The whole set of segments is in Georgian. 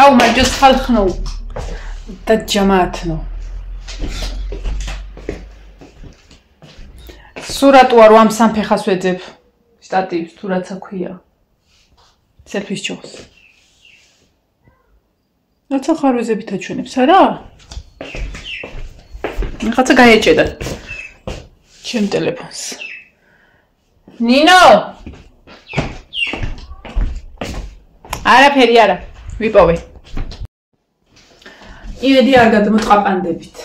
კაუ მარჯოს ხალხნო და ჯამაათნო სურატ ვარ ამ სამფეხას ვეძებ სტატივს თუ რაცა ქვია სელფის ჯოს რაცა ხარვეზებით აჩვენებს არა რაღაცა გაეჭედა ჩემ ტელეფონს ნინო არაფერი არა ვიპოვე იმედი არ გადმოწყაპანდებით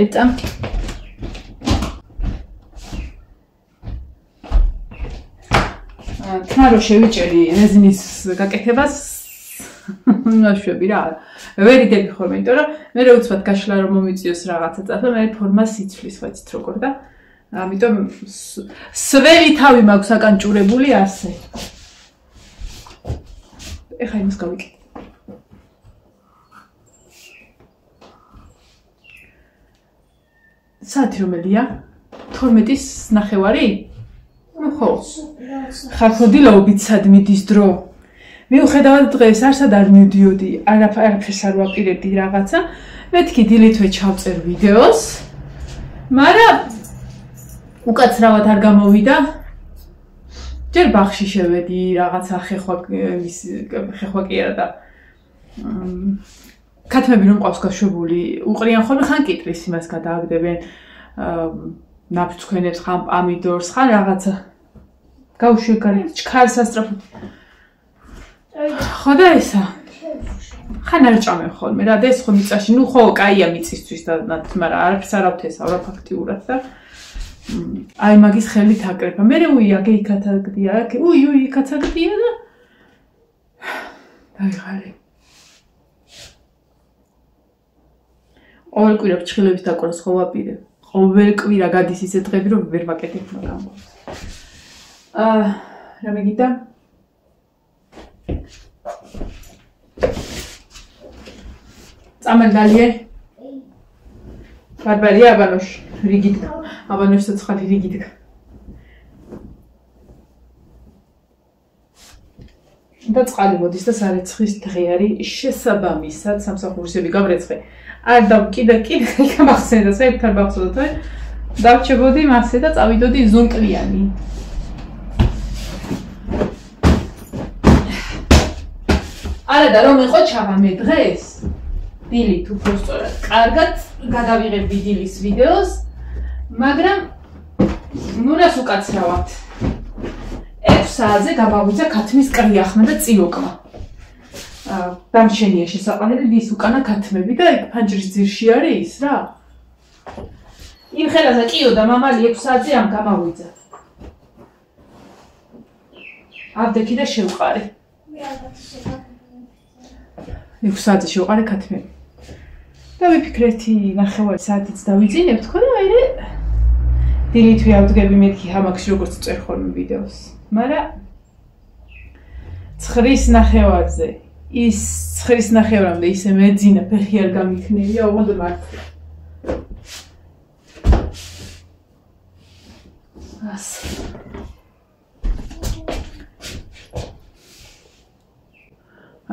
ეწამ თნარო შევიჭერი რეზინის გაკეთებას ნაშვები რა ვერ იდები ხოლმე იმიტომ რომ მე უცბად გაშლა რომ მომიწიოს რაღაცა წაფა მე ფორმას იცვლის ვაცით როგორ და ამიტომ სველი თავი მაქვს აკანჭურებული ასე ეხა იმას გავიკეთე საათი რომელია 12-ის 9:30 ხო ხახოდი ლაუბიცად მიდის დრო მიუხედავად დღეს არსად არ მივდიოდი არაფერს არ ვაპირებდი რაღაცა მეთქი დილითვე ჩავწერ ვიდეოს მაგრამ უკაცრავად არ გამოვიდა ჯერ ბაღში შევედი რაღაცა ხეხვა კი არა და ქათმები რომ ყავს გაშვებული უყრიან ხოლმე ხან კიტრის იმას გადააგდებენ ნაფრთხენებს ხან პამიდორს ხან რაღაცა გავშვეგარი ჩქარს ასტრაფო ხო და ესა ხან არ ჭამენ ხოლმე რა და ეს ხო მიწაში ნუ ხო კაია მიწისთვის და მაგრამ არაფერს არ ავთესავ რა ფაქტიურად და აი მაგის ხელით აკრეფა მე უი აგე იქაც აგდია აქ უი იქაც აგდია და დაიღალე ყოველ კვირა ფრჩხილების დაკვრას ხო ვაპირებ ყოველ კვირა გადის ისე დღები რომ ვერ ვაკეთებ მაგრამ რა მეგიდა წამალდალიე ბარბარია აბანოშ რიგით აბანოშ ცოცხალი რიგით და წყალი მოდის და სარეცხვის დღე არის შესაბამისად სამსახურისები გავრეცხე არ დავკიდა გამახსენდა საერთოდ მახსოვდა დავჩებოდი მასე და წავიდოდი ზონკლიანი არა და რომ იყო ჩავამე დღეს დილით უბრალოდ კარგად გადავიღებდი დილის ვიდეოს მაგრამ ნუ რას უკაცრავად 6 საათზე გამავიძა ქათმის კრიახმა და წიოკმა დამჩენია შესაყანელი დის უკანა ქათმები და ფანჯრის ძირში არის ის რა იმ ხელაზე კიო და მამალი 6 საათზე ამ გამავიძა აბდექი და შევყარე 6 საათზე შევყარე ქათმები და ვიფიქრეთი 9 საათიც დავიძინებ თქო და მე დილით ვიავდგები მეთქი ჰამაკში როგორც წერ ხოლმე ვიდეოს მაგრამ 9:30-ზე ის 9:30-მდე ისე მეძინა ფეხი არ გამიქნევია ოღონდ მართლა ასე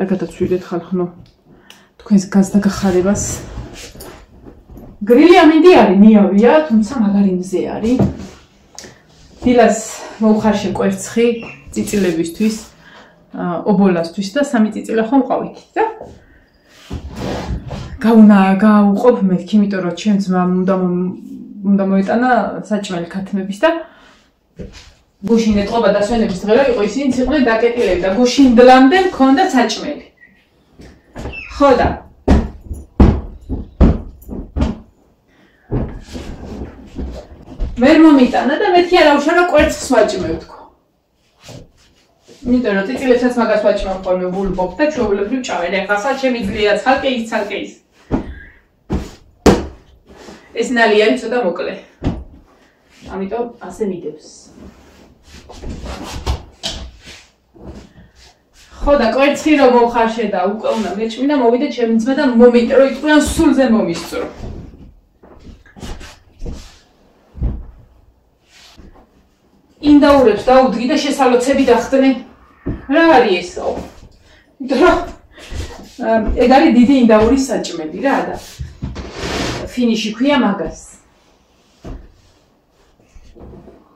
არ გადაწვიდეთ ხალხნო თქვენს გაზდაგახარებას გრილი ამინდი არის ნიავია თუმცა მაგარი მზე არის დილას მოუხარშე კვერცხი წიწილებისთვის ობოლასთვის და 3 წიწილა ხომ ყავით და გაუყოფ მეთქი იმიტომ რომ ჩემ ძმამ უნდა მოეტანა საჭმელი ქათმების და გუშინ ეტყობა დასვენების დღე რომ იყო ისინი იყვნენ დაკეტილები და გუშინ დლამდე მქონდა საჭმელი ხო და ვერ მომიტანა და მეთქი არა უშარო კვერცხს ვაჭმევ თქო იმიტომ რომ წიწილებსაც მაგას ვაჭმევ ხოლმე ვულბობ და ჩვეულებრივ ჭამენ ეხლა ჩემი ძლია ცალკე ის ეს ნალიარი ცოტა მოკლე ამიტომ ასე მიდევს ხო და კვერცხი რომ მოხარშე და უკვე უნდა მეჭმინა მოვიდე ჩემი ძმა და მომიტერო იყვიან სულზე მომისწრო ინდაურებს დაუდგი და შესალოცები დახდნენ რა არის ესო? ეგ არის დიდი ინდაურის საჭმელი რა და ფინიში ქვია მაგას.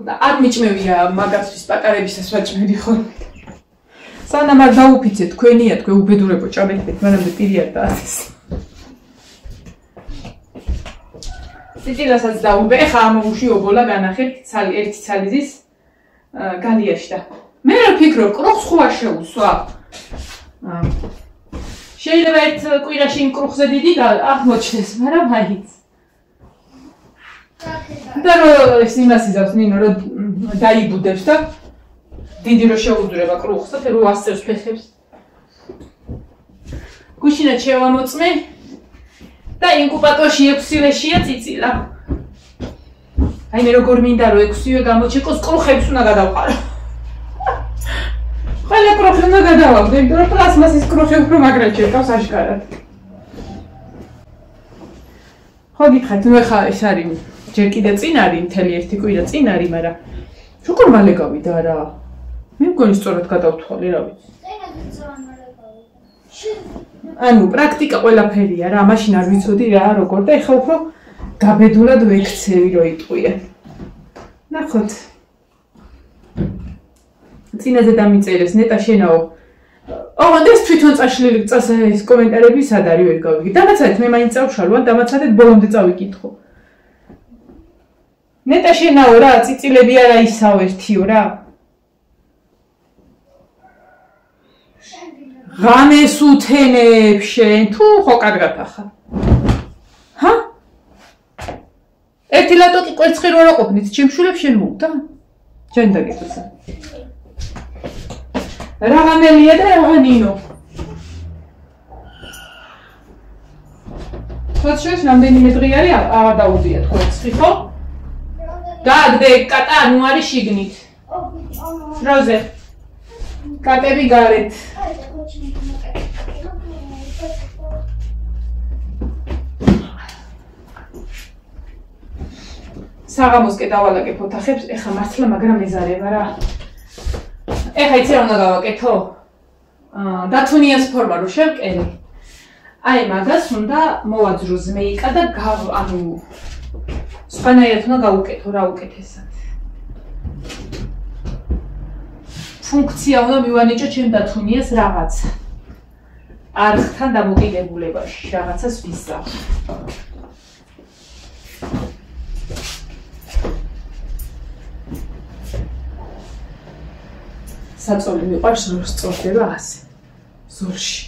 და არ მიჭმევია მაგასთვის პატარებისას საჭმელი ხოლმე. სანამ არ დაუფიცეთ თქვენია თქვენ უბედურებო ჭაბეთებით, მანამდე პირია და ასეს. სიტილასაც დაუბე, ხა ამოუში ობოლა განახეთ ერთი ცალიზის გალიაში და მე რა ფიქრობ, კრუხს ხო არ შეუსვა? შეიძლება ერთ კვირაში იმ კრუხზე დიდი აღმოჩნდეს, მაგრამ მაინც. და რომ ეს იმას იზავს ნინო, რომ დაიბუდებს და დიდი რო შეუძვრება კრუხს და რო ასწევს ფეხებს. გუშინად შევამოწმე და ინკუბატორში 6 ლეშია წიწილა. აი მე როგორ მინდა რომ 6-ვე გამოჩეკოს, კრუხებს უნდა გადავყარო. ყველა კრუხი უნდა გადავაგდო, იმიტომ რომ პლასმასის კრუხი უფრო მაგრად შეკავს აშკარად. ხო გითხარით, ნუ ხა ეს არის ჯერ კიდე წინ არის, მთელი ერთი კვირა წინ არის, მაგრამ როგორ მალე გავიდა რა? მე მგონი სწორად გადავთვალე, რა ვიცი. ანუ პრაქტიკა ყველაფერია რა, მაშინ არ ვიცოდი რა, როგორ და ეხლა უფრო გაბედულად ვექცევი რო იტყვია. ნახოთ. წინაზე დამიწერეს ნეტა შენაო. ეს თვითონ წაშლილი წასა კომენტარები სად არის ვერ გავიგე. დამაცადეთ მე მაინც წავშალო, ან დამაცადეთ ბოლომდე წავიკითხო. ნეტა შენაო რა, წიწილები არა ისაო ერთიო რა. ღამეს უთენებ შენ, თუ ხო კარგად ახლა. ჰა? ერთი ლატოკი კვერცხი რო არ ყოფნით, ჩემშულებ შენ მოვდა? ჯენ დაგეწესა. რაღაცელია და რაღაც ნინო. ხოჩეს რამდენიმე დღე არის აღარ დაუძიათ კვერცხი, ხო? დაგდე კატა ნუ არის შიგნით. როზე. კატები გარეთ. საღამოსკე დავალაგებ ოთახებს, ეხა მართლა მაგრამ ეზარება რა. ეხა იცი რა უნდა გავაკეთო? დათუნიას ფორმა რო შევკენი. აი მაგას უნდა მოვაძრო ზმეიკა და ანუ სხვანაირად უნდა გავუკეთო რა უკეთესად. ფუნქცია უნდა მივანიჭო ჩემ დათუნიას რაღაც. არხთან დამოკიდებულებაში რაღაცას ვისწავლ. საწოლი მიყვარს რომ სწორდება ასე. ზოლში.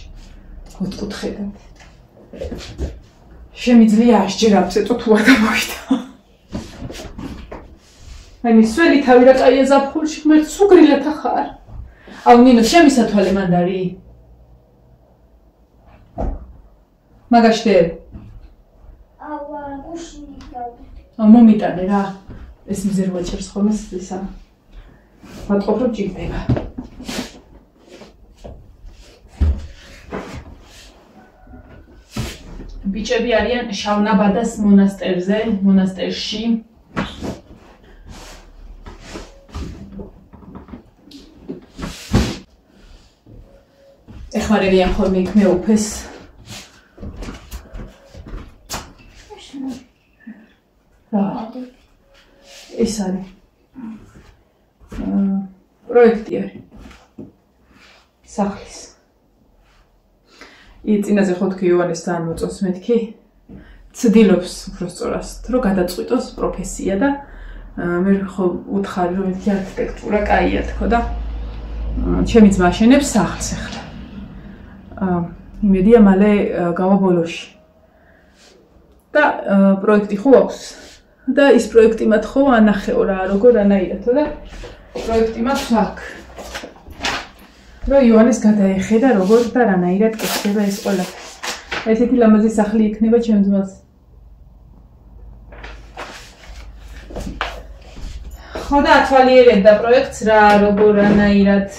ოთხკუთხედად. შემიძლია ასჯერ აბცეტო თუ არ გამოვიდა. აი მსველი თავი რა კაია ზაფხულში ღმერთ სუგრილად ახარ. აუ ნინო შემისათვალე მანდარი. მაგაშტე. აუ გუშინი გავდი. აუ მომიტანე რა. ეს მზერვა ჭერს ხოლმე ისა. მათყოფ რომ ჭირდება. ბიჭები არიან შავნაბადას მონასტერში. ეხმარებიან ხოლმე იქ მეუფეს. ეს არის პროექტი არის სახლის. წინაზე ხო თქვი იოანეს ძალიან მოწონს მეთქი. ცდილობს უფრო სწორად რომ გადაწყვიტოს პროფესია და მე ხო უთხარი რომ მეთქი არქიტექტურა კაია თქო და ჩემი ძმა აშენებს სახლს ახლა. იმედია მალე გავა ბოლოში. და პროექტი ხო აქვს და ის პროექტი მათ ხო ანახეო რა როგორ ანაირათო და პროექტი მაქვს აქ. რომ იოანეს გადაეხედა როგორ და რანაირად კეთდება ეს ყველაფერი. ესეთი ლამაზი სახლი იქნება ჩემ ძმას. ხო და ათვალიერებდა პროექტს რა როგორ რანაირად.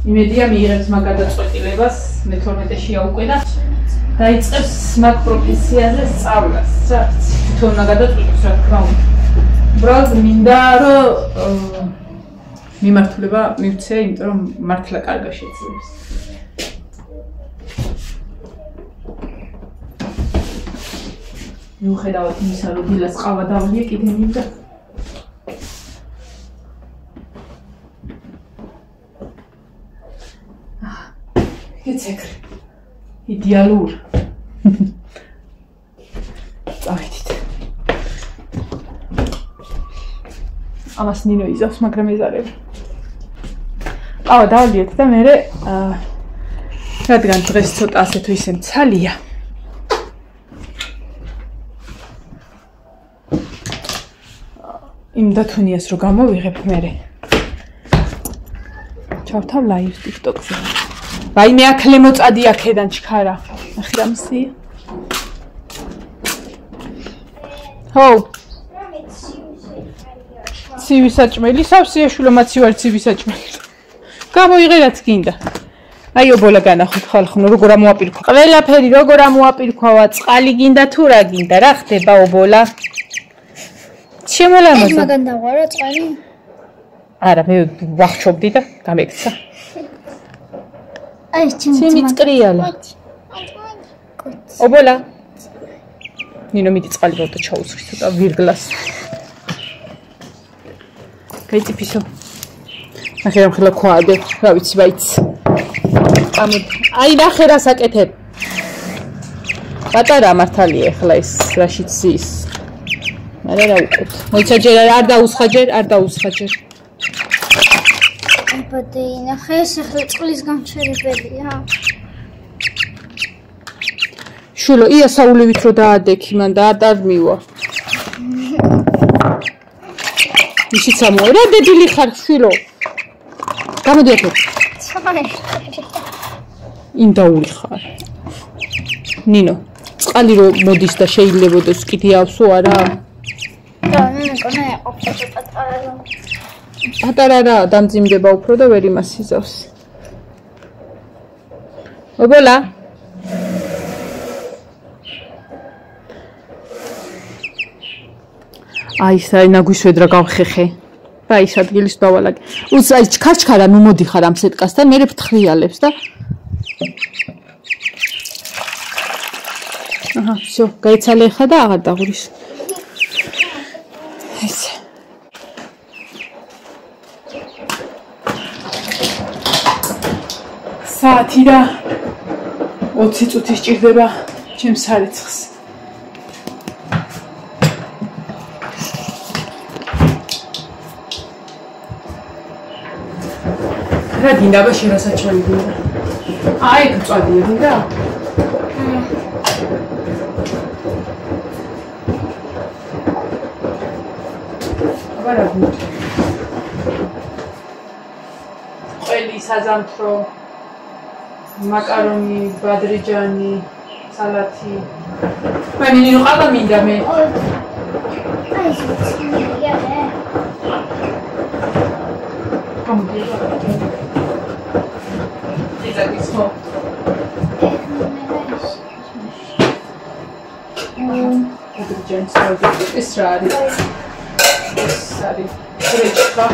იმედია მიიღებს მაგ გადაწყვეტილებას მე-12-შია უკვე და დაიწყებს მაგ პროფესიაზე სწავლას. რაც თვითონ უნდა გადაწყვიტოს რა თქმა უნდა. უბრალოდ მინდა რომ მიმართულება მივცე, იმიტომ რომ მართლა კარგა შეძლებს. მიუხედავად იმისა, რომ დილას ყავა დავლია, კიდე მინდა. ეცეკრ. იდეალურ. წავედით. ამას ნინო იზავს, მაგრამ ეზარება. ყავა დავლიეთ და მე რადგან დღეს ცოტა ასე თუ ისე მცალია. იმ დათუნიას რო გამოვიღებ მე. ჩავთავ ლაივს TikTok-ზე. ვაიმე აკლე მოწადი აქედან ჩქარა. ახლა მსი. ჰო. ცივი საჭმელი, სავსეაშვილო მაცივარ ცივი საჭმელი. გამოიღე რაც გინდა. აი ობოლა განახოთ ხალხო, როგორ ამოაპირქვა. ყველაფერი როგორ ამოაპირქვა, წყალი გინდა თუ რა გინდა, რა ხდება ობოლა? შემოლამაზა. მაგან დავარო წყალი? არა, მე ვახშობდი და გამეკცა. აი ციმი წკრიალა. ობოლა. ნინო მიდი წყალი ბავტო ჩაუცვი ცოტა ვირგლას. გაიწიფისო. ნახე რომ ხელა ქვაადე, რა ვიცი ვაიც. აი ნახე რა საკეთებ. პატარა მართალია ახლა ეს რაშიც ის. არა რა უკეთ. მოიცაჯერ არ დაუსხაჯერ, არ დაუსხაჯერ. აბადე ნახე ეს ახლა წყლის გამჩერებელია. შულო იასაულივით რო დაადექი მან და არ მივა. ისიც ამოა რა დებილი ხარ შულო. გამოდი აქ. იმ დაული ხარ. ნინო, წყალი რო მოდის და შეიძლებაოს კიდე ავსო არა? და ნიკონა ყოფილი პატარა. პატარა რა დამძიმდება უფრო და ვერ იმას იზავს. ობოლა აი საი ნაგვისვედრა გავხეხე. და ის ადგილის დავალაგე. უც აი ჩქარჩქარა ნუ მოდიხარ ამ სეტკასთან, მე ფრთხიალებს და აჰა, всё, გაიცალე ხა და აღარ დაღურის. ესე. საათი და 20 წუთი სჭირდება ჩემს სარეცხს. რა გინდა ბაში რა საჭმელი გინდა? აი გწვადია გინდა? აბარა გინდა. ყველი საზამთრო მაკარონი, ბადრიჯანი, სალათი. მე ნინო ყავა მინდა მე. აი ზუსტია მე. გამოდი. ისო. ბადრიჯანი სალათი ეს რა არის? ეს არის გრეჩკა.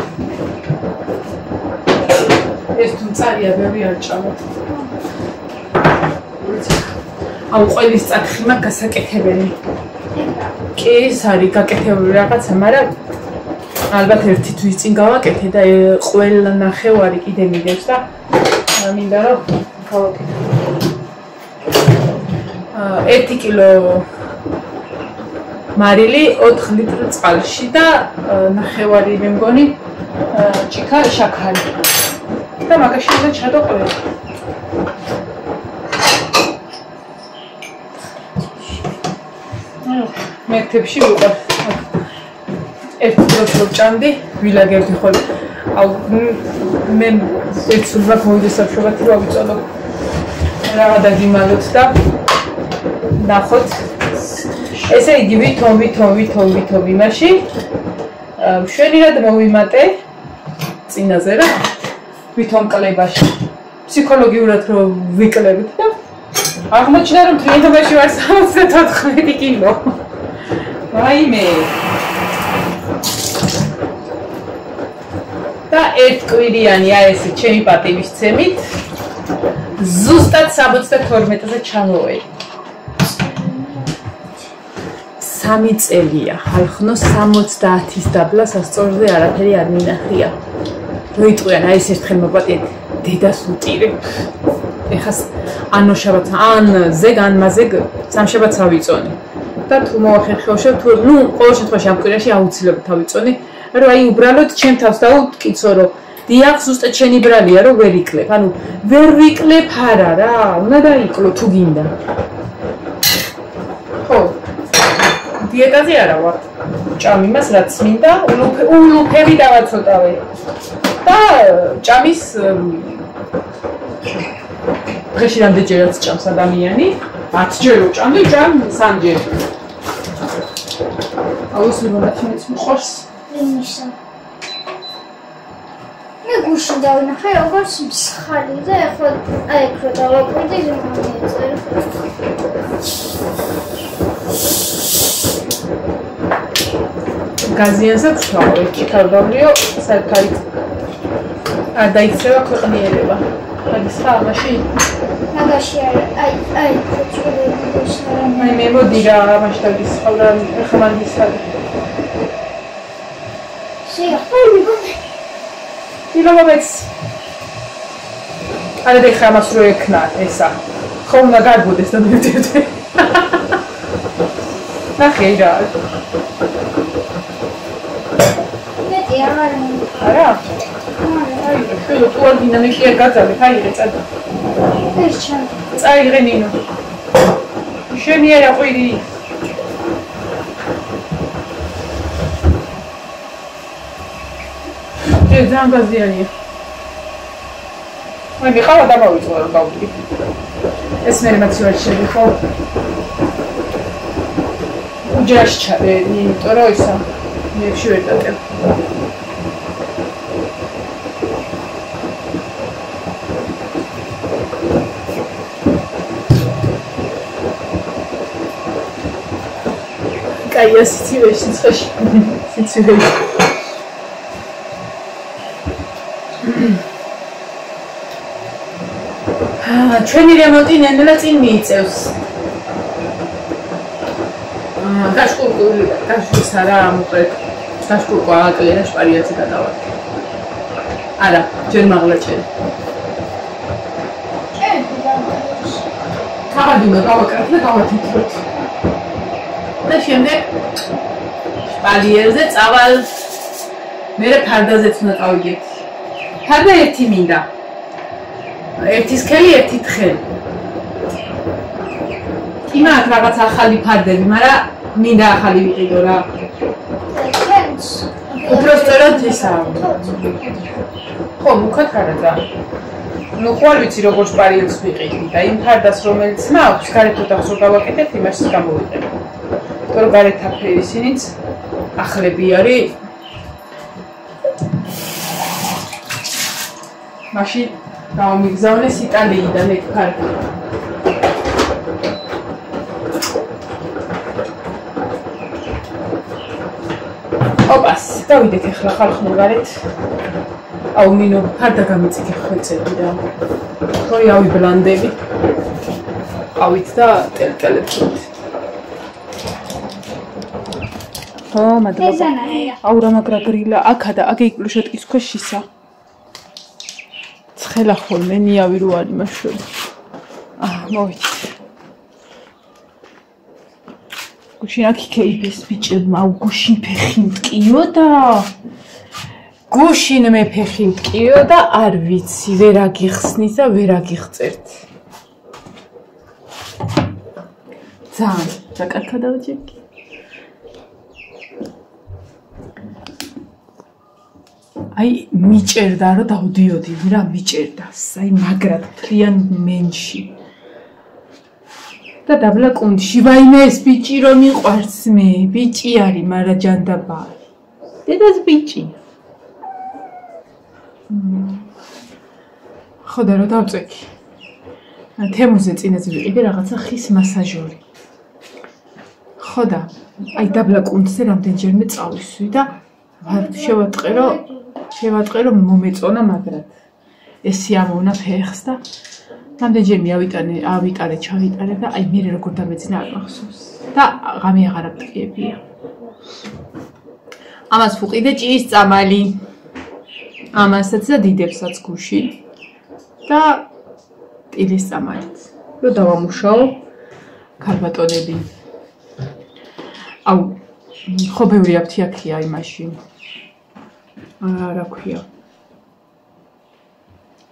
ეს თუმცარია ბევრი არ ჭამოთ. აუ ყველის წაკხი მაგ გასაკეთებელი. კი ეს არის გაკეთებული რაღაცა, მაგრამ ალბათ ერთი თვის წინ გავაკეთე და ყველა ნახევარი კიდე მიდევს და მინდა რომ გავაკეთო. 1 კილო მარილი 4 ლიტრი წყალში და ნახევარი მე მგონი ჭიქა შაქარი. და მაგაში უნდა ჩადოყვე. მეთებში ვიყავ. ერთ დროს ვჭამდი, ვილაგებდი ხოლმე. აუ მე ერთ სულბაქ მოვიდესაფშობათ რა ვიწოდო. რაღა დაგიმალოთ და ნახოთ. ესე იგი ვითომ იმაში. მშვენივრად მოვიმატე წინაზე რა. ვითომ კლებაში. ფსიქოლოგიურად რომ ვიკლებთ და აღმოჩნდა რომ თვითონში ვარ 74 კილო. ვაიმე. და ერთკვირიანი აი ესე ჩემი პატივისცემით ზუსტად 72-ზე ჩამოვედი. 3 წელია, ხალხნო 70-ის დაბლა სასწორზე არაფერი არ მინახია. მოიტყვიან აი ეს ერთხელ მოპატიეთ დედას უტირებ. ეხლა ანოშაბაც ან ზეგ ან მაზეგ სამშაბათს ავიწონი. და თუ მოახერხებშებ თუ ნუ ყოველ შემთხვევაში ამ კვირაში აუცილებლად ავიწონი, რომ აი უბრალოდ ჩემ თავს დავუკიცო რომ დიახ ზუსტად შენი ბრალია რომ ვერ იკლებ. ანუ ვერ ვიკლებ არა რა, უნდა დაიკლო თუ გინდა. ხო. დიეტაზე არა ვარ. ჭამი მას რაც მინდა, ულუფები დავაცოტავე. და ჭამის დღეში რამდენჯერაც ჭამს ადამიანი? 10 ჯერ უჭამდი, ჭამ 3 ჯერ. აუცილებლად მომაჩინებს მოხარს. იმისა. მე გუშინ დავინახე როგორც მსხალი და ახლა აი ეგ რო დავაკვირდი ზემოწერი. გაზიანსაც ვთვალე, ჩიქარდავლიო, საერთოდ არ დაიქცევა ქვეყნიერება. არის ხა მაშინ? მაგაში აი აი მე მოდი რა, მაშინ დავისხავდა, ეხლა მან ისხავდა. ილოვებს. არა და ხა მას რო ეკნა ესა. ხომ უნდა გარბოდეს და მივდივდე. ნახე რა. მეტი აღარ არა? აი, შეიძლება თუ არ დინამიკი არ გაძალე, აიღე წადა. ეს ჩა. წაიღე ნინო. შენი არა ყვირი. ძალიან გაზიანია. აი მიყავა დამავიწყო რომ გავუდი. ეს მე მაცივარ შედი ხო? უჯრაში ჩადე, იმიტომ რომ ისა მეებში ვერ დაკებ. კაია სიცივეში ცხეში. სიცივეში. ჩვენი რემონტი ნენელა წინ მიიწევს. გაშკურკულის არა მოკლედ. გაშკურკვა აკლერა შპარიაცი გადავა. არა, ჯერ მაღლა ჭერი. თავადიმა გავაკეთე და გავათითოთ. და შემდეგ შპალიერზე წავალ. მე ფარდაზეც უნდა წავიდეთ. ფარდა ერთი მინდა. ერთის ხელი, ერთი თხელი. იმათ რაღაც ახალი ფარდები, მაგრამ მინდა ახალი ვიყიდო რა. უბრალოდ ისაა. ხო, მუქად არა და. ნუ ხვალ ვიცი როგორ შპარიელს ვიყიდი და იმ ფარდას რომელიც მაქვს, გარეთ ოთახს რო გავაკეთებ, იმას გამოვიყენებ. თორე გარეთ აფერი ისინიც ახლები არის. მაშინ გამიგზავნეს იტალიიდან ეგ ფარდი. ოპას, დავიდეთ ახლა ხალხნო გარეთ. აუ მინო, ფარდა გამიწიქე ხვეწები და თოი ავიბლანდები. ყავით და ტელტელებით. ო, მადლობა. აუ რა მაგრა გრილა, აქა და აგე იკვლუშეტკის ქვეშ ისა. ცხელა ხოლმე ნიავი რო არის მაშინ. მოვიდით. გუშინ აქ იქეიფეს ბიჭებმა, გუშინ ფეხი მტკიო და გუშინ მე ფეხი მტკიო და არ ვიცი, ვერ აგიხსნის და ვერ აგიღწერთ. ძალიან საკარგად დავჭერდი. აი მიჭერდა რომ დავდიოდი რა მიჭერდა აი მაგრად თლიან მენში და დაბლა კუნდში ვაიმე ეს ბიჭი რომ მიყვარს მე ბიჭი არის მაგრამ ჯანდაბა დედას ბიჭი ხო და რა დავწექი თემოზე წინაზე ვიყიდე რაღაცა ხის მასაჟორი ხო და აი დაბლა კუნდზე რამდენჯერმე წავისვი და ვარ შევატყე რომ შევატყე რომ მომეწონა მაგრად. ესე ამოვნა ფეხს და რამდენჯერმე ავიტარე, ჩავიტარე და აი მე როგორ დამეძინა არ მახსოვს. და ღამე აღარ აპტიებია. ამას ვუყიდე ჭიის წამალი. ამასაც და დიდებსაც გუში და ტილის წამალიც. რო დავამუშაო ქალბატონები. აუ ხო ბევრი აფთიაქია იმაში. რა ქვია?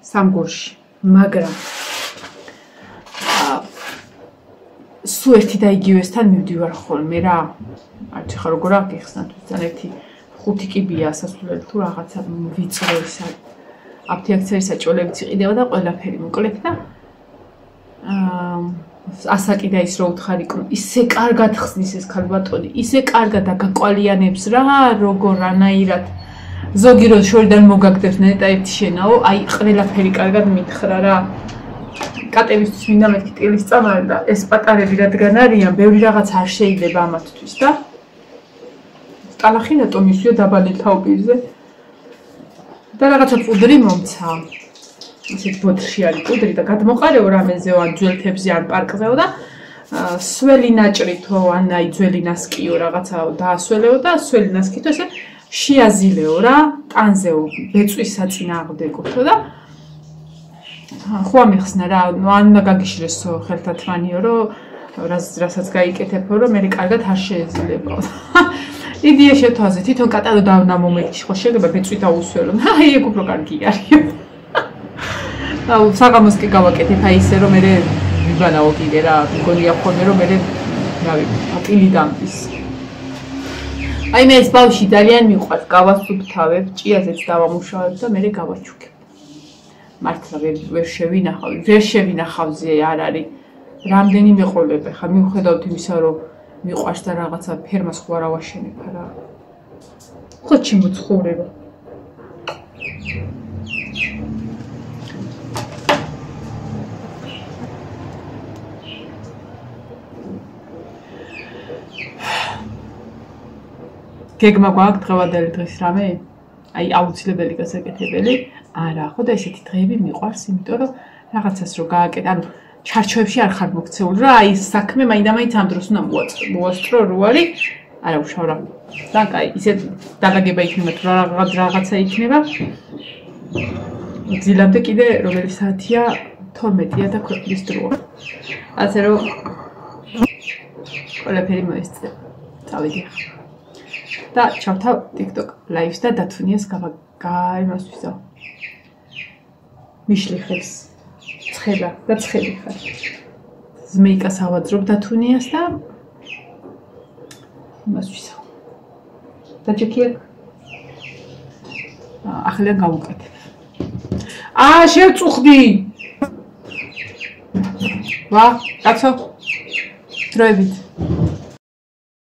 სამგორში, მაგრამ სულ ერთი და იგივესთან მივდივარ ხოლმე რა. არც ხა როგორ აღიხსნა თვითონ ერთი 5 კიბია სასულელი თუ რაღაცა ვიწრო ისა. აფთიაქცერის საჭოლებიც იყიდება და ყველაფერი მოკლედ და ასაკი და ის რო უთხარიკო ისე კარგად ხსნის ეს ქალბატონი, ისე კარგად აგაკვალიანებს რა, როგორ რანაირად ზოგი რო შორიდან მოგაგდებს ნეტაერთი შენაო, აი ყველაფერი კარგად მითხრა რა. კატებისთვის მინდა მეთქი ტილის წამალი და ეს პატარები რადგან არიან, ბევრი რაღაც არ შეიძლება ამათთვის და ტალახი რატო მისვია დაბალი თაობირზე და რაღაცა პუდრი მომცა. ისეთ ბოთლში არის პუდრი და გადმოყარეო რამეზეო ან ძველთებზე ან პარკზეო და სველი ნაჭრითო ან აი ძველი ნასკიო რაღაცაო დაასველეო და სველი ნასკითო ესე შეაზილეო რა ტანზეო ბეწვის საწინააღმდეგოთო და ხო ამიხსნა რა ან უნდა გაგიშლესო ხელთათმანიო რომ რასაც გაიკეთებო რომ მე კარგად არ შეეძილებო იდეა შეთავაზე თვითონ კატარო დავნა მომენტში ხო შეიძლება ბეწვი დაუსველო აი ეგ უფრო კარგი არის აუ საღამოს კი გავაკეთებ აი ისე რომ მე ვიბანაო კიდე რა მგონია ხოლმე რომ მე რავი აპილი დამის აი მე ეს ბავში ძალიან მიყვარს გავასუფთავებ ჭიაზეც დავამუშავებ და მე გავაჩუქებ მართლა ვერ შევინახავზე არ არის რამდენიმე ყოლები ხა მიუხედავთ იმისა რომ მიყვარს და რაღაცა ფერმას ხო არ ავაშენებ რა ხო ჩიმოცხოვრება გეგმა გვაქვს დღევანდელი დღის რამე? აი აუცილებელი გასაკეთებელი? არა, ხო და ესეთი დღეები მიყვარს, იმიტომ რომ რაღაცას რო გააკეთე, ანუ ჩარჩოებში არ ხარ მოქცეული რა, აი საქმე მაინდა-მაინც ამ დროს უნდა მოასწრო რო არის, არა უშავ რა. და კაი, ისეთ დაგაგება იქნება თუ რაღაცა იქნება. ძილამდე კიდე რომელი საათია? 12-ია და ქვეყნის დროა. ასე რომ ყველაფერი მოესწრება. წავიდი. და ჩავთავ TikTok live-ს და დათუნიას იმასვისო. მიშლიხებს. ცხება და ცხელი ხარ. ზმეიკას ავაძრობ დათუნიას და იმასვისო. დაჭიქია. ახლა გავუკეთებ. შევწუხდი. ვა, კაცო. დროებით.